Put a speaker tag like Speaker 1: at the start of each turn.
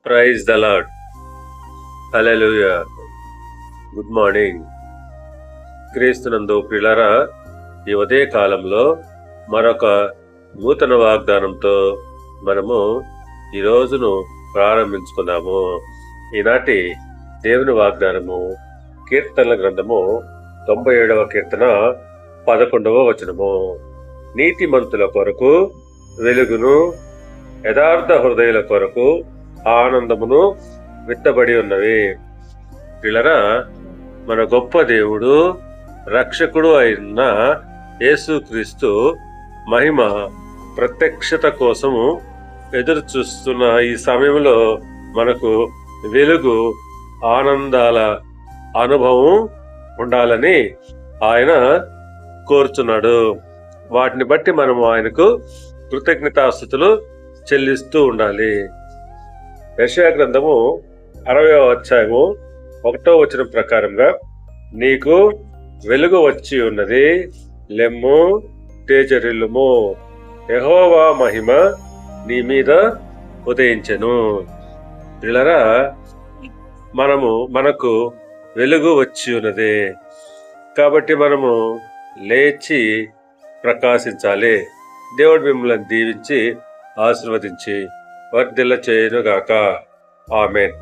Speaker 1: Praise the Lord. Hallelujah. Good morning. క్రీస్తునందు ప్రియులారా, ఈ ఉదయ కాలంలో మరొక నూతన వాగ్దానంతో మనము ఈ రోజును ప్రారంభించుకున్నాము. ఈనాటి దేవుని వాగ్దానము కీర్తనల గ్రంథము 97వ కీర్తన 11వ వచనము. నీతిమంతుల కొరకు వెలుగును, యథార్థ హృదయుల కొరకు ఆనందమును విత్తబడి ఉన్నవి. పిల్లరా, మన గొప్ప దేవుడు, రక్షకుడు అయిన యేసుక్రీస్తు మహిమ ప్రత్యక్షత కోసము ఎదురు చూస్తున్న ఈ సమయంలో మనకు వెలుగు, ఆనందాల అనుభవం ఉండాలని ఆయన కోరుచున్నాడు. వాటిని బట్టి మనము ఆయనకు కృతజ్ఞతాస్తుతులు చెల్లిస్తూ ఉండాలి. యెషయా గ్రంథము 60వ అధ్యాయము 1వ వచనం ప్రకారంగా, నీకు వెలుగు వచ్చి ఉన్నది, లెమ్ము, తేజరిల్లుము, యెహోవా మహిమ నీ మీద ఉదయించెను. పిల్లరా, మనకు వెలుగు వచ్చి ఉన్నది కాబట్టి మనము లేచి ప్రకాశించాలి. దేవుడు మిమ్మల్ని దీవించి ఆశీర్వదించి వర్ధిల్ల చేయునుగాక. ఆమేన్.